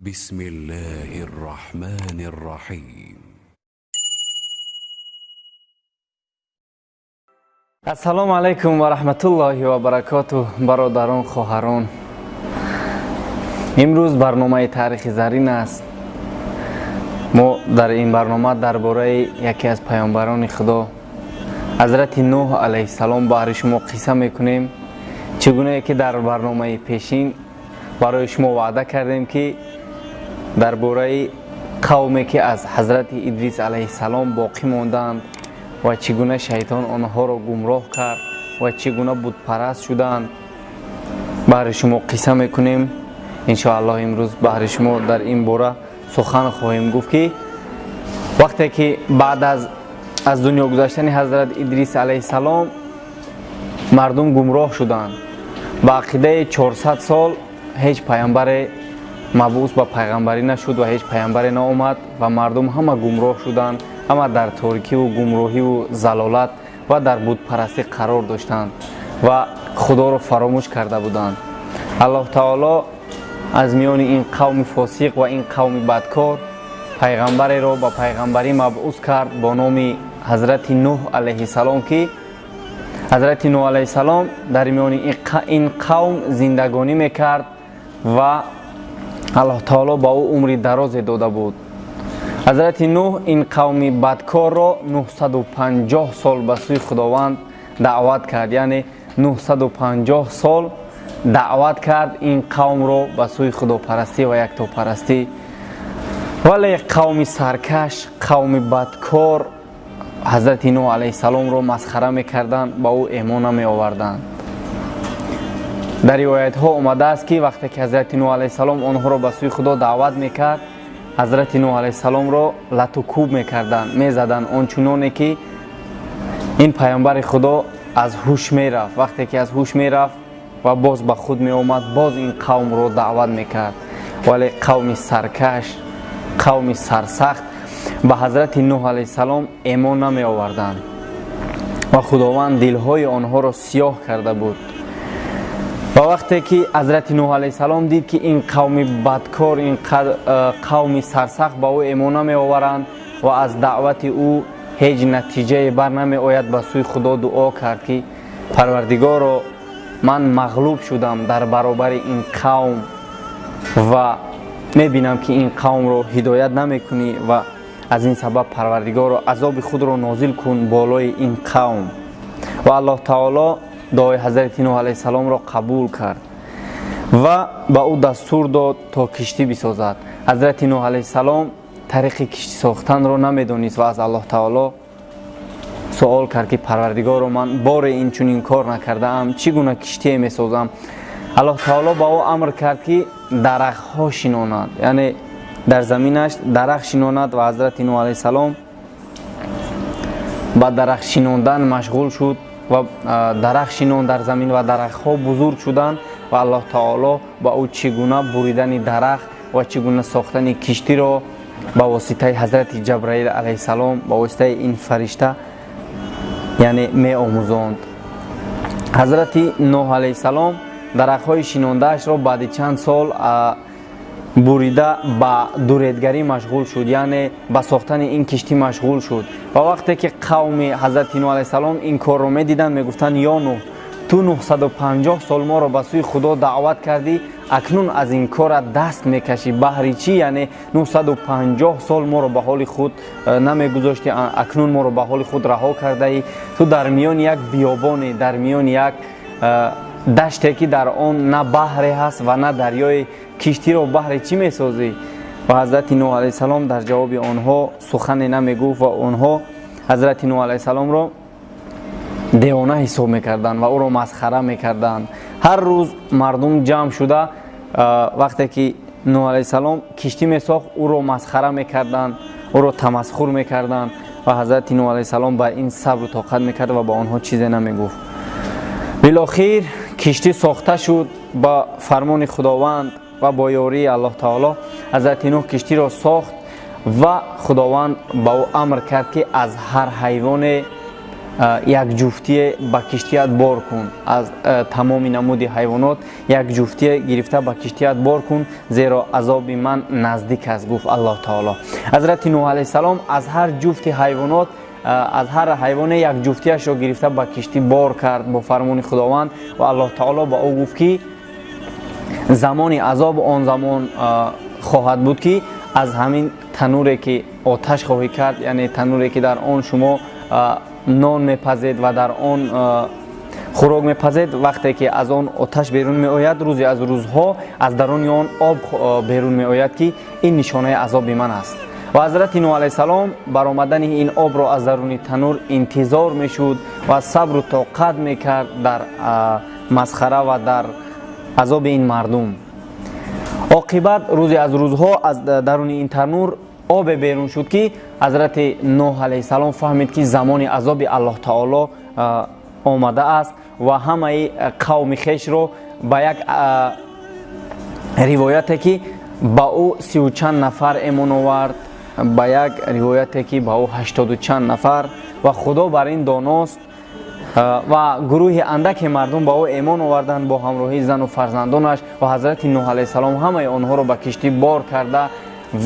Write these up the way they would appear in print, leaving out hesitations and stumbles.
بسم الله الرحمن الرحیم. السلام علیکم و رحمت الله و برکاته. برادران خواهران، امروز برنامه تاریخ زرین است. ما در این برنامه درباره یکی از پیامبران خدا حضرت نوح علیه السلام برای شما قصه میکنیم. چگونه که در برنامه پیشین برای شما وعده کردیم که درباره قومی که از حضرت ادریس علیه السلام باقی ماندند و چگونه شیطان آنها را گمراه کرد و چگونه بت پرست شدند برای شما قصه میکنیم. ان شاء الله امروز برای شما در این باره سخن خواهیم گفت که وقتی که بعد از دنیا گذشتن حضرت ادریس علیه السلام مردم گمراه شدند، با عقیده 400 سال هیچ پیامبر مبعوث به پیغمبری نشد و هیچ پیامبری نآمد و مردم همه گمراه شدند، همه در تاریکی و گمراهی و ضلالت و در بت پرستی قرار داشتند و خدا را فراموش کرده بودند. الله تعالی از میان این قوم فاسق و این قوم بدکار پیغمبری را به پیغمبری مبعوث کرد با نام حضرت نوح علیه السلام که حضرت نوح علیه السلام در میان این قوم زندگانی میکرد و الله تعالی با او عمر دراز داده بود. حضرت نوح این قوم بدکار را 950 سال به سوی خداوند دعوت کرد، یعنی 950 سال دعوت کرد این قوم را به سوی خداپرستی و یکتا پرستی. ولی قوم سرکش، قوم بدکار حضرت نوح علیه السلام را مسخره میکردند، با او ایمان نمی آوردند. در روایت ها آمده است که وقتی که حضرت نوح علیه السلام آنها را به سوی خدا دعوت میکرد، حضرت نوح علیه السلام را لط و کوب میکردند، میزدند آنچنانی که این پیامبر خدا از هوش میرفت. وقتی که از هوش میرفت و باز به خود می آمد، باز این قوم را دعوت میکرد. ولی قوم سرکش، قوم سرسخت به حضرت نوح علیه السلام ایمان نمی آوردند و خداوند دلهای آنها را سیاه کرده بود. و وقتی که حضرت نوح علیه السلام دید که این قوم بدکار، این قوم سرسخت با او ایمان نمی آورند و از دعوت او هیچ نتیجه بر نمی آید، به سوی خدا دعا کرد که پروردگارا، من مغلوب شدم در برابر این قوم و میبینم که این قوم رو هدایت نمی کنی و از این سبب پروردگارا عذاب خود رو نازل کن بالای این قوم. و الله تعالی دعای حضرت نوح علیه السلام را قبول کرد و به او دستور داد تا کشتی بسازد. حضرت نوح علیه السلام طریق کشتی ساختن را نمیدانست و از الله تعالی سوال کرد که پروردگارا، من بار این چنین کار نکرده ام، چگونه کشتی میسازم؟ الله تعالی با او امر کرد که درخت ها شناند، یعنی در زمینش درخت شناند و حضرت نوح علیه السلام با درخت شناندن مشغول شد و درخت شناند در زمین و درخت ها بزرگ شدند و الله تعالی با او چگونه بریدن درخت و چگونه ساختن کشتی را با واسطه حضرت جبرائیل علیه السلام، با واسطه این فرشته یعنی می آموزاند. حضرت نوح علیه السلام درخت های شنانده اش را بعد چند سال بریده به دوریدگری مشغول شد، یعنی به ساختن این کشتی مشغول شد. و وقتی که قوم حضرت نوح علیه السلام این کار را میدیدند، میگفتند یا نوح، تو 950 سال ما را به سوی خدا دعوت کردی، اکنون از این کار دست میکشی بهر چی؟ یعنی 950 سال ما را به حال خود نمیگذاشتی، اکنون ما را به حال خود رها کرده ای. تو در میان یک بیابانی، در میان یک دشتی که در آن نه بحری هست و نه دریای، کشتی را بهر چی میسازی؟ و حضرت نوح علیه السلام در جواب آنها سخن نمیگفت و آنها حضرت نوح علیه السلام را دیوانه حساب میکردند و او را مسخره میکردند. هر روز مردم جمع شده وقتی که نوح علیه السلام کشتی میساخت، او را مسخره میکردند، او را تمسخر میکردند و حضرت نوح علیه السلام با این صبر و طاقت میکرد و با آنها چیزی نمیگفت. بالاخره کشتی ساخته شد با فرمان خداوند و با یاری الله تعالی. حضرت نوح کشتی را ساخت و خداوند با او امر کرد که از هر حیوان یک جفتی با کشتیت بار کن. از تمام نمودی حیوانات یک جفتی گرفته با کشتیت بار کن، زیرا عذاب من نزدیک است، گفت الله تعالی. حضرت نوح علیه السلام از هر جفت حیوانات، از هر حیوان یک جفتیش را گرفته با کشتی بار کرد با فرمان خداوند و الله تعالی با او گفت که زمان عذاب آن زمان خواهد بود که از همین تنوری که آتش خواهی کرد، یعنی تنوری که در آن شما نان میپزید و در آن خوراک میپزید، وقتی که از آن آتش بیرون می آید، روزی از روزها از درون آن آب بیرون می آید که این نشانه عذاب من است. و حضرت نوح علیه السلام بر آمدن این آب را از درون تنور انتظار میشد و صبر و طاقت میکرد در مسخره و در عذاب این مردم. عاقبت روزی از روزها از درون این تنور آب بیرون شد که حضرت نوح علیه السلام فهمید که زمان عذاب الله تعالی آمده است و همه قوم خویش رو با یک روایتی که با او 30 و چند نفر ایمان آورد، با یک روایتی که با او 80 و چند نفر و خدا بر این داناست و گروه اندک مردم با او ایمان آوردند با همراهی زن و فرزندانش و حضرت نوح علیه السلام همه آنها را به کشتی بار کرده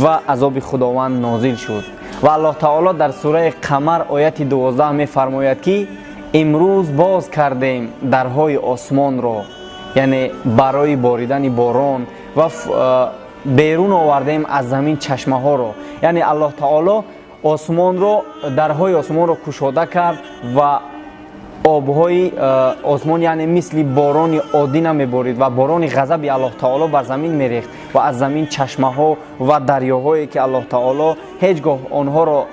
و عذاب خداوند نازل شد. و الله تعالی در سوره قمر آیت 12 می فرماید که امروز باز کردیم درهای آسمان را، یعنی برای باریدن باران، و بیرون آوردیم از زمین چشمه ها را، یعنی الله تعالی آسمان را، درهای آسمان را گشوده کرد و آبهای آسمان یعنی مثل باران عادی نمیبارید و باران غضب الله تعالی بر زمین میریخت و از زمین چشمه ها و دریاهایی که الله تعالی هیچگاه آنها را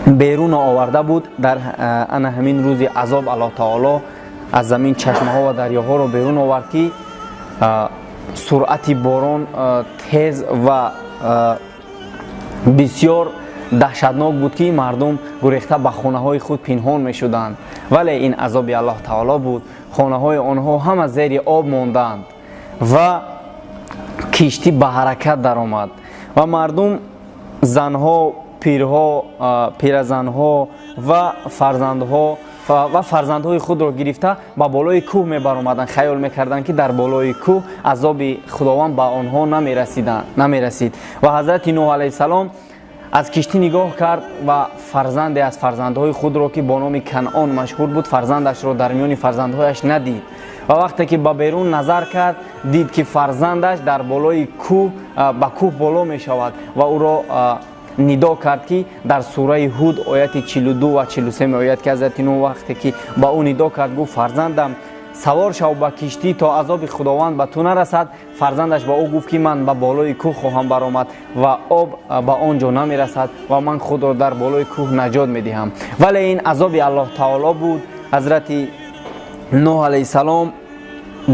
بیرون آورده بود، در همین روز عذاب الله تعالی از زمین چشمه ها و دریاها را بیرون آورد که سرعت باران تیز و بسیار دهشتناک بود که مردم گریخته به خانه های خود پنهان می شدند. ولی این عذاب الله تعالی بود، خانه های آنها همه زیر آب ماندند و کشتی به حرکت در آمد و مردم، زنها، پیرها، پیرزنها و فرزندهای خود را گرفته با بالای کوه می برآمدند. خیال میکردند که در بالای کوه عذاب خداوند به آنها نمیرسید. و حضرت نوح علیه السلام از کشتی نگاه کرد و فرزندی از فرزندهای خود را که با نام کنعان مشهور بود، فرزندش را در میان فرزندهایش ندید و وقتی که به بیرون نظر کرد دید که فرزندش در بالای کوه به کوه بالا می شود و او را ندا کرد که در سوره هود آیت 42 و 43 می آید که حضرت نوح وقتی که با او ندا کرد گفت فرزندم سوار شو به کشتی تا عذاب خداوند به تو نرسد. فرزندش با او گفت که من به بالای کوه خواهم برآمد و آب به آنجا نمی رسد و من خود را در بالای کوه نجات می دهم. ولی این عذاب الله تعالی بود. حضرت نوح علیه السلام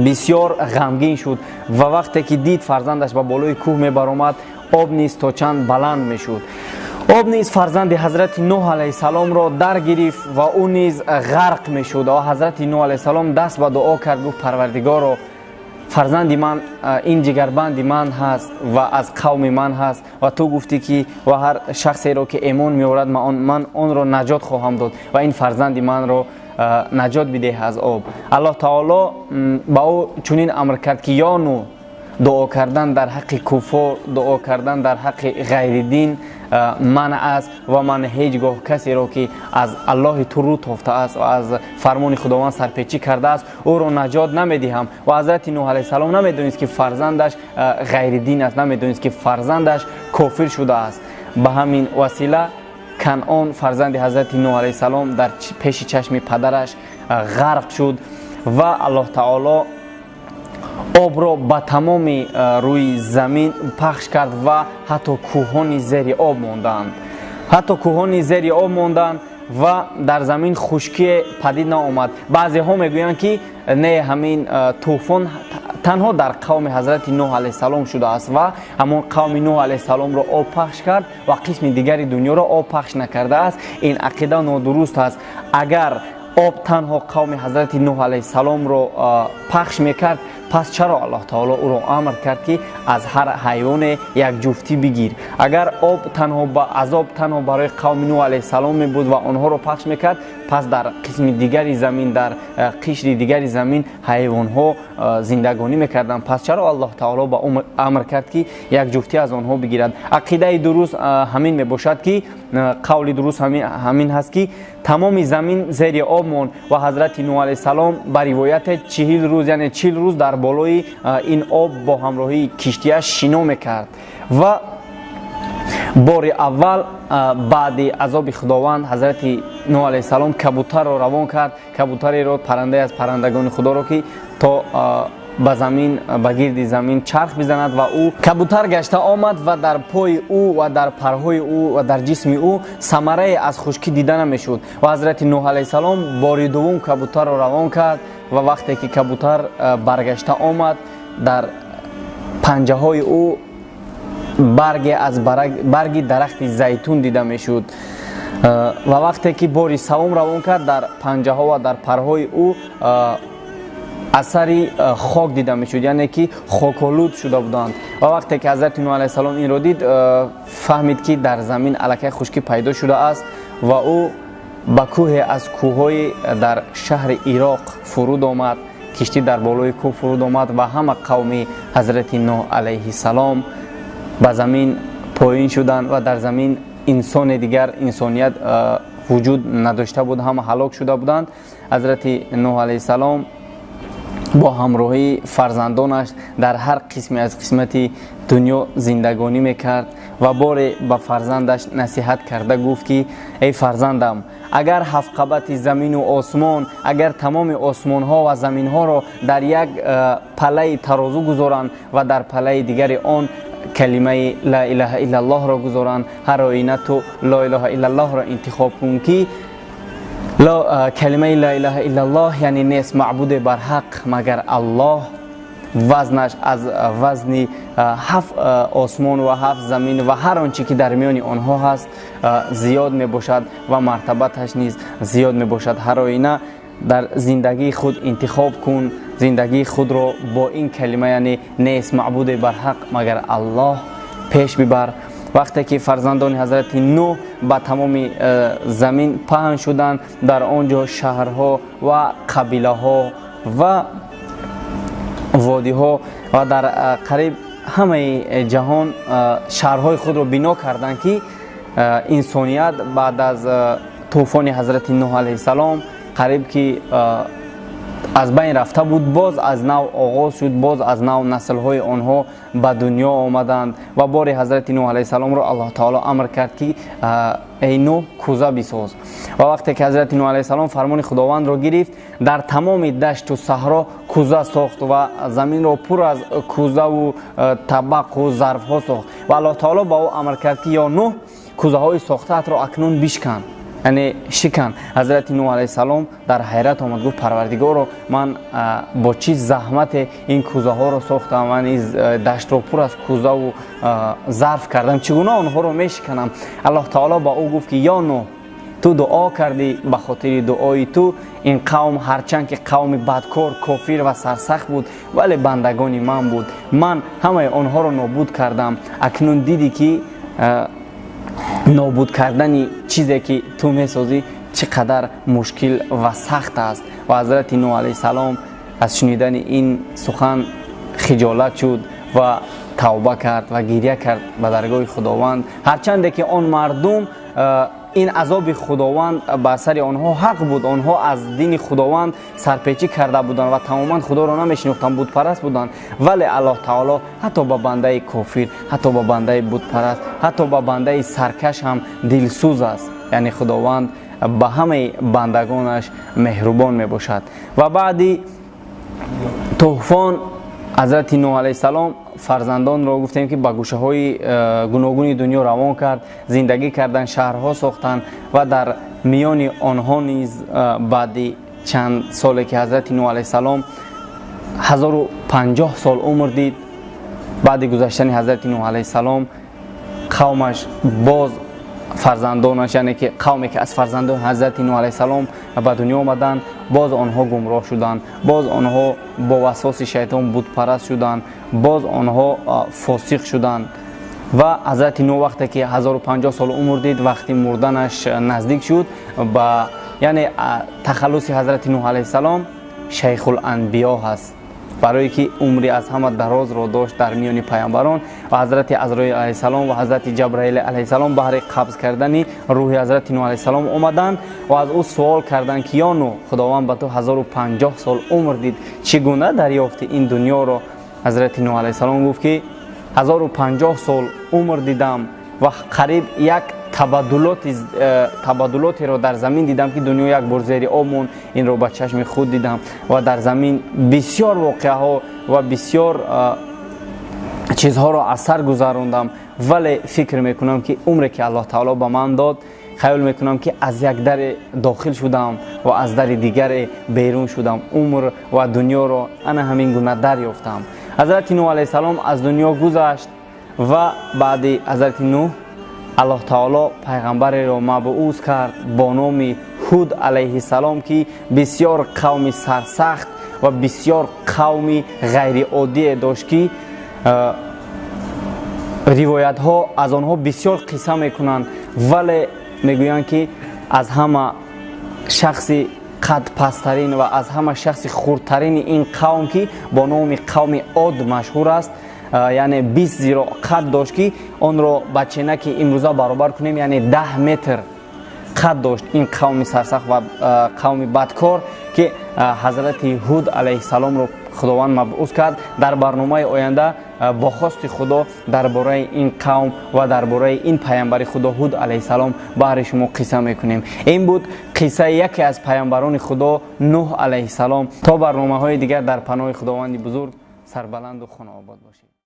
بسیار غمگین شد و وقتی که دید فرزندش به بالای کوه می برآمد، آب نیز تا چند بلند می شد. آب نیز فرزند حضرت نوح علیه السلام را در گرفت و او نیز غرق می شد و حضرت نوح علیه السلام دست به دعا کرد، گفت پروردگارا، فرزندی من این جگربند من هست و از قوم من هست و تو گفتی که و هر شخصی را که ایمان می آورد من آن را نجات خواهم داد و این فرزندی من را نجات بده از آب. الله تعالی با او چنین امر کرد که یا نوح، دعا کردن در حق کفار، دعا کردن در حق غیر دین منع است و من هیچگاه کسی را که از الله تو رو تافته است و از فرمان خداوند سرپیچی کرده است او را نجات نمیدهم. و حضرت نوح علیه السلام نمیدونست که فرزندش غیر دین است، نمیدونست که فرزندش کافر شده است. به همین وسیله کنعان فرزند حضرت نوح علیه السلام در پیش چشم پدرش غرق شد و الله تعالی آب را به تمام روی زمین پخش کرد و حتی کوهان زیر آب ماندند و در زمین خشکی پدید نآمد. بعضی ها میگویند که نه، همین طوفان تنها در قوم حضرت نوح علیه السلام شده است و همون قوم نوح علیه السلام را آب پخش کرد و قسم دیگری دنیا را آب پخش نکرده است. این عقیده نادرست است. اگر آب تنها قوم حضرت نوح علیه السلام را پخش میکرد، پس چرا الله تعالی او را امر کرد که از هر حیوان یک جفتی بگیر؟ اگر آب تنها با عذاب تنها برای قوم نوح علیه السلام می بود و آنها را پخش میکرد، پس در قسم دیگری زمین، در قشر دیگری زمین حیوان ها زندگانی میکردند. پس چرا الله تعالی با امر کرد که یک جفتی از آنها بگیرد؟ عقیده درست همین میباشد که قول درست همین هست که تمام زمین زیر آب ماند و حضرت نوح علیه السلام به روایت 40 روز یعنی 40 روز در بالای این آب با همراهی کشتیش شنا میکرد. و بار اول بعد عذاب خداوند حضرت نوح علیه السلام کبوتر را روان کرد. کبوتری را پرنده از پرندگان خدا را که تا به زمین به گرد زمین چرخ بزند و او کبوتر گشته آمد و در پای او و در پرهای او و در جسم او ثمره از خشکی دیده نمیشد. و حضرت نوح علیه السلام بار دوم کبوتر را روان کرد و وقتی که کبوتر برگشته آمد در پنجه های او برگ درخت زیتون دیده میشد. و وقتی که بار سوم روان کرد در پنجه ها و در پرهای او اثری خاک دیده میشد، یعنی که خاک‌آلود شده بودند. و وقتی که حضرت نوح علیه السلام این را دید فهمید که در زمین الکی خشکی پیدا شده است و او به کوه از کوههای در شهر عراق فرود آمد. کشتی در بالای کوه فرود آمد و همه قوم حضرت نوح علیه السلام به زمین پایین شدند و در زمین انسان دیگر انسانیت وجود نداشته بود، همه هلاک شده بودند. حضرت نوح علیه السلام با همراهی فرزندانش در هر قسمی از قسمت دنیا زندگانی میکرد و بار به فرزندش نصیحت کرده گفت که ای فرزندم، اگر هفت قبط زمین و آسمان، اگر تمام آسمان ها و زمین ها را در یک پله ترازو گذارند و در پله دیگر آن کلمه لا اله الا الله را گذارند، هر آینه تو لا اله الا الله را انتخاب کن که کلمه لا اله الا الله یعنی نیست معبود بر حق مگر الله، وزنش از وزن هفت آسمان و هفت زمین و هر آنچه که در میان آنها هست زیاد می باشد و مرتبتش نیز زیاد می باشد. هر آینه در زندگی خود انتخاب کن، زندگی خود را با این کلمه یعنی نیست معبود بر حق مگر الله پیش ببر. وقتی که فرزندان حضرت نوح به تمام زمین پهن شدند، در آنجا شهرها و قبیله ها و وادی ها و در قریب همه جهان شهرهای خود را بنا کردند که انسانیت بعد از طوفان حضرت نوح علیه السلام قریب که از بین رفته بود، باز از نو آغاز شد، باز از نو نسل های آنها به دنیا آمدند و بار حضرت نوح علیه السلام را الله تعالی امر کرد که ای نوح کوزه بساز. و وقتی که حضرت نوح علیه السلام فرمان خداوند را گرفت، در تمام دشت و صحرا کوزه ساخت و زمین را پر از کوزه و طبق و ظرف ها ساخت و الله تعالی با او امر کرد که یا نوح کوزه های ساخته را اکنون بشکن، یعنی شکن. حضرت نوح علیه السلام در حیرت آمد، گفت پروردگارا، من با چی زحمت این کوزه ها را ساختم، من این دشت را پر از کوزه و ظرف کردم، چگونه آنها را میشکنم؟ الله تعالی با او گفت که یا نوح، تو دعا کردی، به خاطر دعای تو این قوم هرچند که قوم بدکار، کافر و سرسخت بود ولی بندگان من بود، من همه آنها را نابود کردم. اکنون دیدی که نابود کردن چیزی که تو میسازی چقدر مشکل و سخت است. و حضرت نوح علیه السلام از شنیدن این سخن خجالت شد و توبه کرد و گریه کرد به درگاه خداوند، هرچند که آن مردم این عذاب خداوند بر سر آنها حق بود، آنها از دین خداوند سرپیچی کرده بودند و تماما خدا را نمیشناختند، بت پرست بودند. ولی الله تعالی حتی با بنده کافر، حتی با بنده بت پرست، حتی با بنده سرکش هم دلسوز است، یعنی خداوند به همه بندگانش مهربان می باشد. و بعدی طوفان حضرت نوح علیه السلام فرزندان را گفتیم که به گوشه های گوناگون دنیا روان کرد، زندگی کردن، شهرها ساختند و در میان آنها نیز بعد چند سالی که حضرت نوح علیه السلام 1050 سال عمر دید، بعد گذشتن حضرت نوح علیه السلام قومش باز فرزندانش، یعنی که قومی که از فرزندان حضرت نوح علیه السلام به دنیا آمدند، باز آنها گمراه شدند، باز آنها با وسواس شیطان بت پرست شدند، باز آنها فاسق شدند. و حضرت نوح وقتی که 1050 سال عمر دید، وقتی مردنش نزدیک شد با یعنی تخلص حضرت نوح علیه السلام شیخ الانبیا هست، برای که عمری از همه دراز را داشت در میان پیامبران. و حضرت عزراییل علیه السلام و حضرت جبرائیل علیه السلام برای قبض کردن روح حضرت نوح علیه السلام آمدند و از او سوال کردند که یا نوح، خداوند به تو 1050 سال عمر دید، چگونه دریافتی این دنیا را؟ حضرت نوح علیه السلام گفت که 1050 سال عمر دیدم و قریب یک تبادلاتی را در زمین دیدم که دنیا یک بار زیر آب موند. این را با چشم خود دیدم و در زمین بسیار واقعه ها و بسیار چیزها را از سر گذراندم، ولی فکر میکنم که عمری که الله تعالی به من داد، خیال میکنم که از یک در داخل شدم و از در دیگر بیرون شدم. عمر و دنیا را انا همین گونه دریافتم. حضرت نوح علیه السلام از دنیا گذشت و بعد حضرت نوح الله تعالی پیغمبر را مبعوث کرد با نام هود علیه السلام که بسیار قوم سرسخت و بسیار قوم غیر عادی داشت که روایت ها از آنها بسیار قصه میکنند، ولی میگویند که از همه شخص قد پسترین و از همه شخص خردترین این قوم که با نام قوم عاد مشهور است، یعنی 20 زیرا قد داشت که آن را با چینک امروزه برابر کنیم یعنی 10 متر قد داشت این قوم سرسخت و قوم بدکار که حضرت هود علیه السلام را خداوند مبعوث کرد. در برنامه آینده با خواست خدا درباره این قوم و درباره این پیامبر خدا هود علیه السلام برای شما قصه میکنیم. این بود قصه یکی از پیامبران خدا نوح علیه السلام. تا برنامه های دیگر در پناه خداوند بزرگ سربلند و خانه آباد باشید.